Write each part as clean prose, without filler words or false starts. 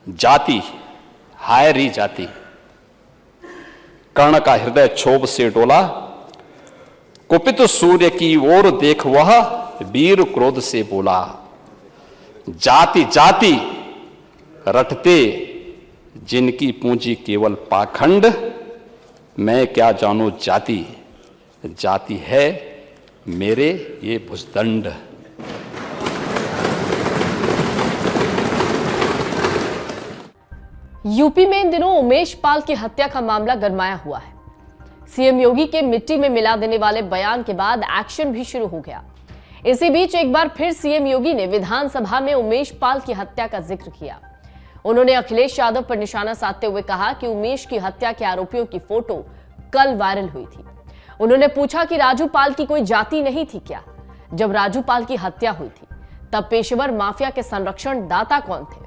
जाति, हाय री जाति। कर्ण का हृदय क्षोभ से डोला, कुपित सूर्य की ओर देख वह वीर क्रोध से बोला। जाति जाति रटते जिनकी पूंजी केवल पाखंड, मैं क्या जानू जाति, जाति है मेरे ये भुजदंड। यूपी में इन दिनों उमेश पाल की हत्या का मामला गरमाया हुआ है। सीएम योगी के मिट्टी में मिला देने वाले बयान के बाद एक्शन भी शुरू हो गया। इसी बीच एक बार फिर सीएम योगी ने विधानसभा में उमेश पाल की हत्या का जिक्र किया। उन्होंने अखिलेश यादव पर निशाना साधते हुए कहा कि उमेश की हत्या के आरोपियों की फोटो कल वायरल हुई थी। उन्होंने पूछा कि राजू पाल की कोई जाति नहीं थी क्या? जब राजू पाल की हत्या हुई थी तब पेशेवर माफिया के संरक्षण दाता कौन थे?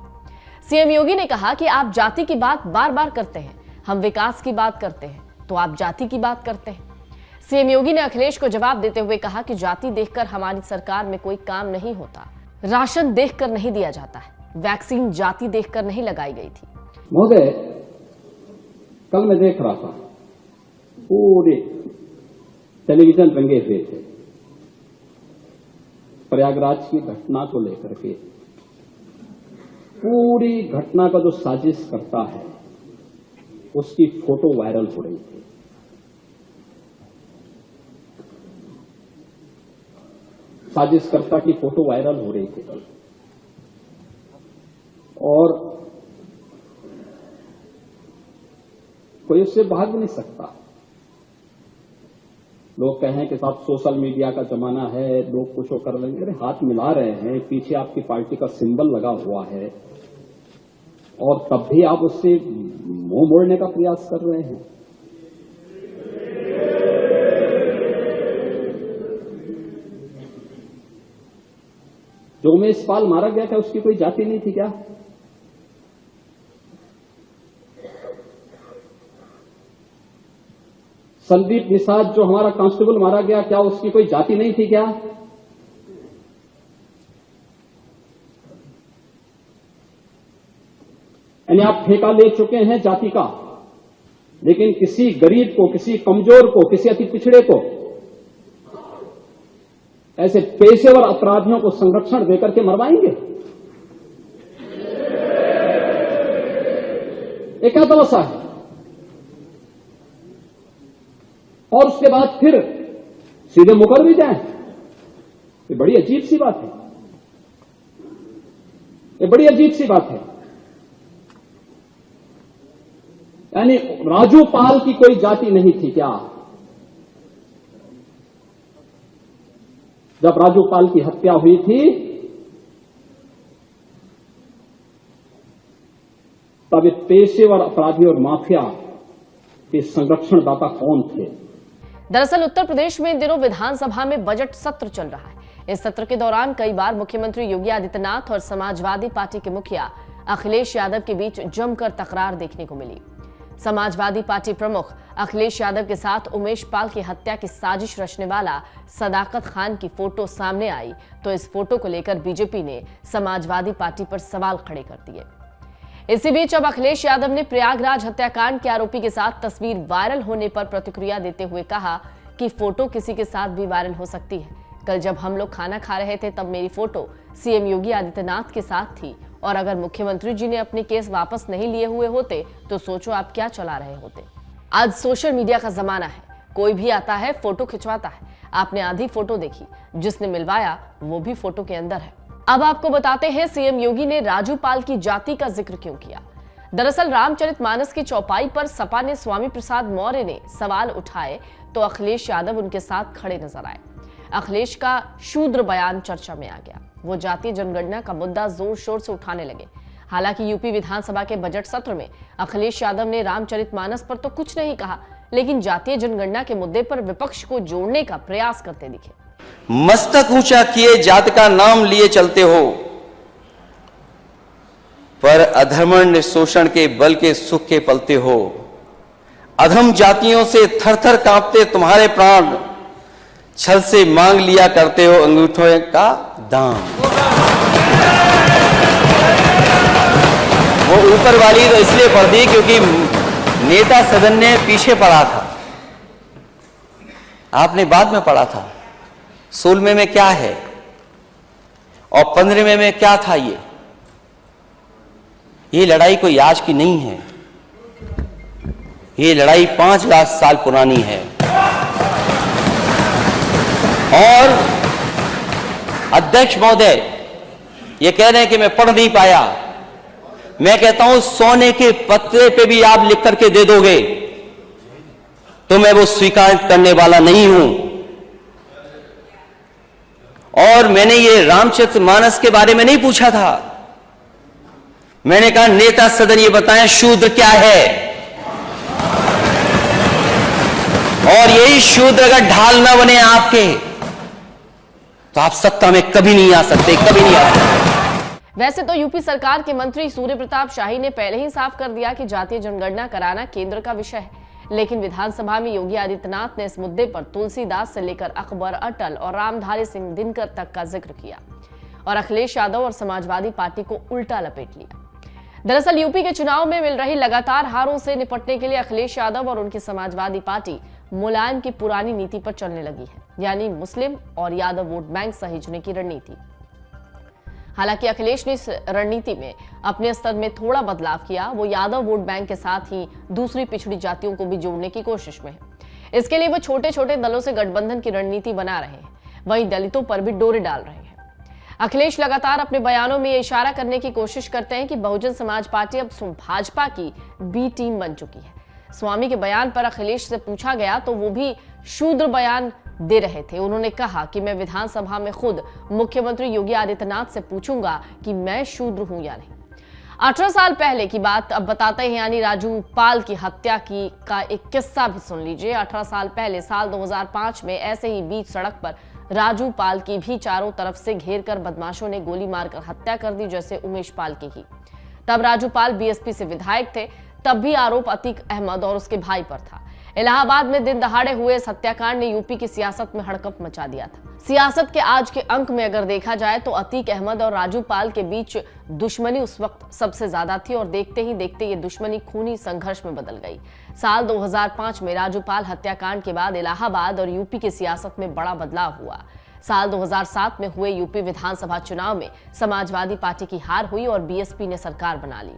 सीएम योगी ने कहा कि आप जाति की बात बार बार करते हैं, हम विकास की बात करते हैं तो आप जाति की बात करते हैं। सीएम योगी ने अखिलेश को जवाब देते हुए कहा कि जाति देखकर हमारी सरकार में कोई काम नहीं होता, राशन देखकर नहीं दिया जाता है, वैक्सीन जाति देखकर नहीं लगाई गई थी। महोदय, कल मैं देख रहा था पूरे टेलीविजन रंगे हुए थे प्रयागराज की घटना को लेकर के। पूरी घटना का जो साजिश करता है उसकी फोटो वायरल हो रही थी। साजिशकर्ता की फोटो वायरल हो रही थी कल, और कोई उससे भाग नहीं सकता। लोग कहें कि साहब सोशल मीडिया का जमाना है, लोग कुछ कर लेंगे। अरे हाथ मिला रहे हैं, पीछे आपकी पार्टी का सिंबल लगा हुआ है और तब भी आप उससे मुंह मोड़ने का प्रयास कर रहे हैं। जो उमेश पाल मारा गया था उसकी कोई जाति नहीं थी क्या? संदीप निषाद जो हमारा कांस्टेबल मारा गया, क्या उसकी कोई जाति नहीं थी क्या? यानी आप ठेका ले चुके हैं जाति का, लेकिन किसी गरीब को, किसी कमजोर को, किसी अति पिछड़े को, ऐसे पेशेवर अपराधियों को संरक्षण देकर के मरवाएंगे? ये क्या तमाशा है? और उसके बाद फिर सीधे मुकर भी जाए, ये बड़ी अजीब सी बात है। ये बड़ी अजीब सी बात है। यानी राजू पाल की कोई जाति नहीं थी क्या? जब राजू पाल की हत्या हुई थी तब ये पेशेवर अपराधी और माफिया के संरक्षणदाता कौन थे? दरअसल उत्तर प्रदेश में इन दिनों विधानसभा में बजट सत्र चल रहा है। इस सत्र के दौरान कई बार मुख्यमंत्री योगी आदित्यनाथ और समाजवादी पार्टी के मुखिया अखिलेश यादव के बीच जमकर तकरार देखने को मिली। समाजवादी पार्टी प्रमुख अखिलेश यादव के साथ उमेश पाल की हत्या की साजिश रचने वाला सदाकत खान की फोटो सामने आई तो इस फोटो को लेकर बीजेपी ने समाजवादी पार्टी पर सवाल खड़े कर दिए। इसी बीच अब अखिलेश यादव ने प्रयागराज हत्याकांड के आरोपी के साथ तस्वीर वायरल होने पर प्रतिक्रिया देते हुए कहा कि फोटो किसी के साथ भी वायरल हो सकती है। कल जब हम लोग खाना खा रहे थे तब मेरी फोटो सीएम योगी आदित्यनाथ के साथ थी, और अगर मुख्यमंत्री जी ने अपने केस वापस नहीं लिए हुए होते तो सोचो आप क्या चला रहे होते। आज सोशल मीडिया का जमाना है, कोई भी आता है फोटो खिंचवाता है। आपने आधी फोटो देखी, जिसने मिलवाया वो भी फोटो के अंदर है। अब आपको बताते हैं सीएम योगी ने राजू पाल की जाति का जिक्र क्यों किया। दरअसल रामचरितमानस की चौपाई पर सपा ने स्वामी प्रसाद मौर्य ने सवाल उठाए तो अखिलेश यादव उनके साथ खड़े नजर आए। अखिलेश का शूद्र बयान चर्चा में आ गया। वो जातीय जनगणना का मुद्दा जोर शोर से उठाने लगे। हालांकि यूपी विधानसभा के बजट सत्र में अखिलेश यादव ने रामचरितमानस पर तो कुछ नहीं कहा, लेकिन जातीय जनगणना के मुद्दे पर विपक्ष को जोड़ने का प्रयास करते दिखे। मस्तक ऊंचा किए जात का नाम लिए चलते हो, पर अधर्मण्य शोषण के बल के सुख के पलते हो। अधम जातियों से थर थर कांपते तुम्हारे प्राण, छल से मांग लिया करते हो अंगूठों का दाम। वो ऊपर वाली तो इसलिए पढ़ दी क्योंकि नेता सदन ने पीछे पढ़ा था, आपने बाद में पढ़ा था। 16वें में क्या है और 15वें में क्या था। ये लड़ाई कोई आज की नहीं है, ये लड़ाई 5 लाख साल पुरानी है। और अध्यक्ष महोदय ये कह रहे हैं कि मैं पढ़ नहीं पाया। मैं कहता हूं सोने के पत्रे पे भी आप लिख करके दे दोगे तो मैं वो स्वीकार करने वाला नहीं हूं। और मैंने ये रामचरितमानस के बारे में नहीं पूछा था, मैंने कहा नेता सदन ये बताएं शूद्र क्या है। और यही शूद्र अगर ढाल ना बने आपके तो आप सत्ता में कभी नहीं आ सकते, कभी नहीं आ सकते। वैसे तो यूपी सरकार के मंत्री सूर्य प्रताप शाही ने पहले ही साफ कर दिया कि जातीय जनगणना कराना केंद्र का विषय है, लेकिन विधानसभा में योगी आदित्यनाथ ने इस मुद्दे पर तुलसीदास से लेकर अकबर, अटल और रामधारी सिंह दिनकर तक का जिक्र किया और अखिलेश यादव और समाजवादी पार्टी को उल्टा लपेट लिया। दरअसल यूपी के चुनाव में मिल रही लगातार हारों से निपटने के लिए अखिलेश यादव और उनकी समाजवादी पार्टी मुलायम की पुरानी नीति पर चलने लगी है, यानी मुस्लिम और यादव वोट बैंक सहेजने की रणनीति। हालांकि अखिलेश ने इस रणनीति में अपने स्तर में थोड़ा बदलाव किया। वो यादव वोट बैंक के साथ ही दूसरी पिछड़ी जातियों को भी जोड़ने की कोशिश में है। इसके लिए वो छोटे छोटे दलों से गठबंधन की रणनीति बना रहे हैं, वहीं दलितों पर भी डोरे डाल रहे हैं। अखिलेश लगातार अपने बयानों में ये इशारा करने की कोशिश करते हैं कि बहुजन समाज पार्टी अब भाजपा की बी टीम बन चुकी है। स्वामी के बयान पर अखिलेश से पूछा गया तो वो भी शूद्र बयान दे रहे थे। उन्होंने कहा कि मैं विधानसभा में खुद मुख्यमंत्री योगी आदित्यनाथ से पूछूंगा कि मैं शूद्र हूं या नहीं। 18 साल पहले की बात अब बताते हैं, यानी राजू पाल की हत्या का एक किस्सा भी सुन लीजिए। 18 साल पहले साल 2005 में ऐसे ही बीच सड़क पर राजू पाल की भी चारों तरफ से घेर कर बदमाशों ने गोली मारकर हत्या कर दी, जैसे उमेश पाल की ही। तब राजू पाल बीएसपी से विधायक थे। तब भी आरोप अतीक अहमद और उसके भाई पर था। इलाहाबाद में दिन दहाड़े हुए इस हत्याकांड ने यूपी की सियासत में हड़कंप मचा दिया था। सियासत के आज के अंक में अगर देखा जाए तो अतीक अहमद और राजू पाल के बीच दुश्मनी उस वक्त सबसे ज्यादा थी और देखते ही देखते ये दुश्मनी खूनी संघर्ष में बदल गई। साल 2005 में राजू पाल हत्याकांड के बाद इलाहाबाद और यूपी की सियासत में बड़ा बदलाव हुआ। साल 2007 में हुए यूपी विधानसभा चुनाव में समाजवादी पार्टी की हार हुई और बीएसपी ने सरकार बना ली।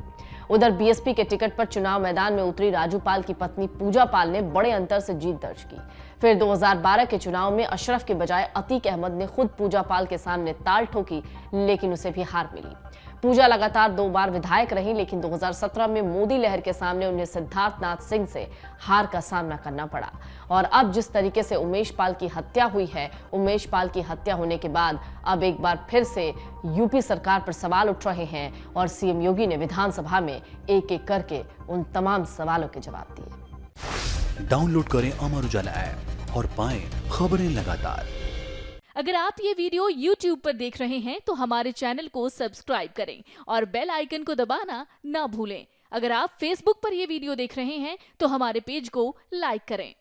उधर बीएसपी के टिकट पर चुनाव मैदान में उतरी राजू पाल की पत्नी पूजा पाल ने बड़े अंतर से जीत दर्ज की। फिर 2012 के चुनाव में अशरफ के बजाय अतीक अहमद ने खुद पूजा पाल के सामने ताल ठोकी, लेकिन उसे भी हार मिली। पूजा लगातार 2 बार विधायक रही, लेकिन 2017 में मोदी लहर के सामने उन्हें सिद्धार्थनाथ सिंह से हार का सामना करना पड़ा। और अब जिस तरीके से उमेश पाल की हत्या हुई है, उमेश पाल की हत्या होने के बाद अब एक बार फिर से यूपी सरकार पर सवाल उठ रहे हैं और सीएम योगी ने विधानसभा में एक एक करके उन तमाम सवालों के जवाब दिए। डाउनलोड करें अमर उजाला ऐप और पाएं खबरें लगातार। अगर आप ये वीडियो YouTube पर देख रहे हैं तो हमारे चैनल को सब्सक्राइब करें और बेल आइकन को दबाना ना भूलें। अगर आप Facebook पर ये वीडियो देख रहे हैं तो हमारे पेज को लाइक करें।